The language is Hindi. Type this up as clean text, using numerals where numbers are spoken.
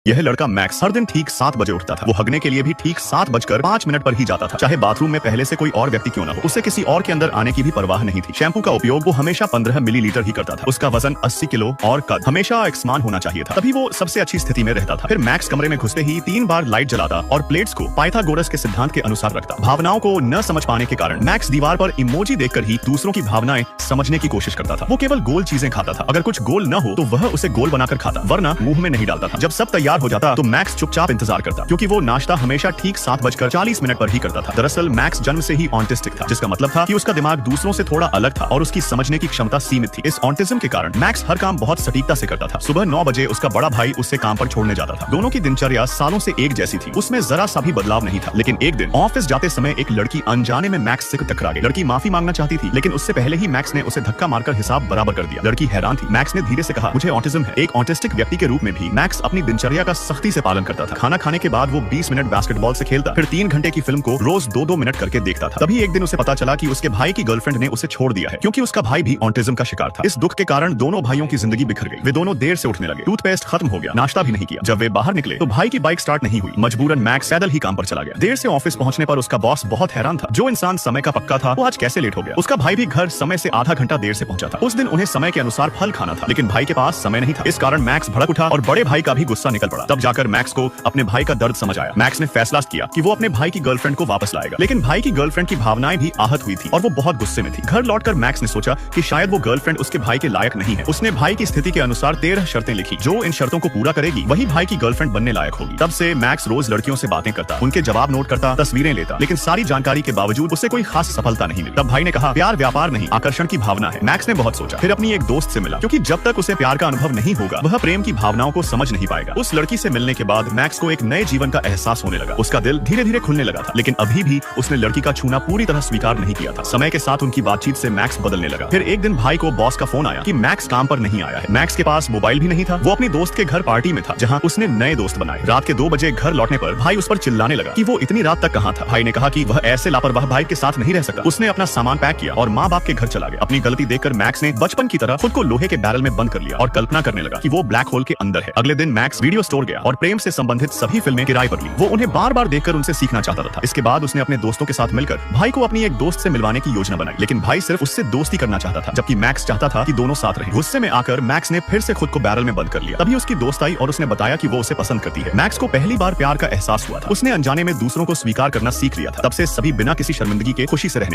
यह लड़का मैक्स हर दिन ठीक 7 बजे उठता था। वो हगने के लिए भी ठीक 7:05 पर ही जाता था, चाहे बाथरूम में पहले से कोई और व्यक्ति क्यों न हो। उसे किसी और के अंदर आने की भी परवाह नहीं थी। शैम्पू का उपयोग वो हमेशा 15 मिलीलीटर ही करता था। उसका वजन 80 किलो और कद हमेशा एक समान होना चाहिए था, तभी वो सबसे अच्छी स्थिति में रहता था। फिर मैक्स कमरे में घुसते ही 3 बार लाइट जलाता और प्लेट्स को पाइथागोरस के सिद्धांत के अनुसार रखता। भावनाओं को न समझ पाने के कारण मैक्स दीवार पर इमोजी देखकर ही दूसरों की भावनाएं समझने की कोशिश करता था। वो केवल गोल चीजें खाता था, अगर कुछ गोल न हो तो वह उसे गोल बनाकर खाता, वरना मुंह में नहीं डालता था। जब सब तैयार हो जाता तो मैक्स चुपचाप इंतजार करता, क्योंकि वो नाश्ता हमेशा ठीक 7:40 पर ही करता था। दरअसल मैक्स जन्म से ही ऑटिस्टिक था, जिसका मतलब था कि उसका दिमाग दूसरों से थोड़ा अलग था और उसकी समझने की क्षमता सीमित थी। इस ऑटिज्म के कारण मैक्स हर काम बहुत सटीकता से करता था। सुबह 9 बजे उसका बड़ा भाई उससे काम पर छोड़ने जाता था। दोनों की दिनचर्या सालों से एक जैसी थी, उसमें जरा सा भी बदलाव नहीं था। लेकिन एक दिन ऑफिस जाते समय एक लड़की अनजाने में मैक्स से टकरा गई। लड़की माफी मांगना चाहती थी, लेकिन उससे पहले ही मैक्स ने उसे धक्का मारकर हिसाब बराबर कर दिया। लड़की हैरान थी। मैक्स ने धीरे से कहा, मुझे ऑटिज्म है। एक ऑटिस्टिक व्यक्ति के रूप में भी मैक्स अपनी दिनचर्या का सख्ती से पालन करता था। खाना खाने के बाद वो 20 मिनट बास्केटबॉल से खेलता, फिर 3 घंटे की फिल्म को रोज 2-2 मिनट करके देखता था। तभी एक दिन उसे पता चला कि उसके भाई की गर्लफ्रेंड ने उसे छोड़ दिया है, क्योंकि उसका भाई भी ऑटिज्म का शिकार था। इस दुख के कारण दोनों भाइयों की जिंदगी बिखर गई। वे दोनों देर से उठने लगे, टूथपेस्ट खत्म हो गया, नाश्ता भी नहीं किया। जब वे बाहर निकले तो भाई की बाइक स्टार्ट नहीं हुई। मजबूरन मैक्स पैदल ही काम पर चला गया। देर से ऑफिस पहुंचने पर उसका बॉस बहुत हैरान था। जो इंसान समय का पक्का था वो आज कैसे लेट हो गया। उसका भाई भी घर समय से आधा घंटा देर से पहुंचा था। उस दिन उन्हें समय के अनुसार फल खाना था, लेकिन भाई के पास समय नहीं था। इस कारण मैक्स भड़क उठा और बड़े भाई का भी गुस्सा निकल पड़ा। तब जाकर मैक्स को अपने भाई का दर्द समझ आया। मैक्स ने फैसला किया कि वो अपने भाई की गर्लफ्रेंड को वापस लाएगा, लेकिन भाई की गर्लफ्रेंड की भावनाएं भी आहत हुई थी और वो बहुत गुस्से में थी। घर लौटकर मैक्स ने सोचा कि शायद वो गर्लफ्रेंड उसके भाई के लायक नहीं है। उसने भाई की स्थिति के अनुसार 13 शर्तें लिखी। जो इन शर्तों को पूरा करेगी वही भाई की गर्लफ्रेंड बनने लायक होगी। तब से मैक्स रोज लड़कियों से बातें करता, उनके जवाब नोट करता, तस्वीरें लेता, लेकिन सारी जानकारी के बावजूद उसे कोई खास सफलता नहीं मिली। तब भाई ने कहा, प्यार व्यापार नहीं, आकर्षण की भावना है। मैक्स ने बहुत सोचा, फिर अपनी एक दोस्त से मिला, क्योंकि जब तक उसे प्यार का अनुभव नहीं होगा वह प्रेम की भावनाओं को समझ नहीं पाएगा। उस लड़की से मिलने के बाद मैक्स को एक नए जीवन का एहसास होने लगा। उसका दिल धीरे धीरे खुलने लगा था, लेकिन अभी भी उसने लड़की का छूना पूरी तरह स्वीकार नहीं किया था। समय के साथ उनकी बातचीत से मैक्स बदलने लगा। फिर एक दिन भाई को बॉस का फोन आया कि मैक्स काम पर नहीं आया है। मैक्स के पास मोबाइल भी नहीं था। वो अपनी दोस्त के घर पार्टी में था, जहाँ उसने नए दोस्त बनाए। रात के 2 बजे घर लौटने पर भाई उस पर चिल्लाने लगा कि वो इतनी रात तक कहाँ था। भाई ने कहा कि वह ऐसे लापरवाह भाई के साथ नहीं रह सकता। उसने अपना सामान पैक किया और माँ बाप के घर चला गया। अपनी गलती देखकर मैक्स ने बचपन की तरह खुद को लोहे के बैरल में बंद कर लिया और कल्पना करने लगा कि वो ब्लैक होल के अंदर है। अगले दिन मैक्स वीडियो स्टोर गया और प्रेम से संबंधित सभी फिल्में किराए पर ली। वो उन्हें बार बार देखकर उनसे सीखना चाहता था। इसके बाद उसने अपने दोस्तों के साथ मिलकर भाई को अपनी एक दोस्त से मिलवाने की योजना बनाई, लेकिन भाई सिर्फ उससे दोस्ती करना चाहता था, जबकि मैक्स चाहता था कि दोनों साथ रहें। गुस्से में आकर मैक्स ने फिर से खुद को बैरल में बंद कर लिया। तभी उसकी दोस्त आई और उसने बताया कि वो उसे पसंद करती है। मैक्स को पहली बार प्यार का एहसास हुआ था। उसने अनजाने में दूसरों को स्वीकार करना सीख लिया था। तब से सभी बिना किसी शर्मिंदगी के खुशी से रहने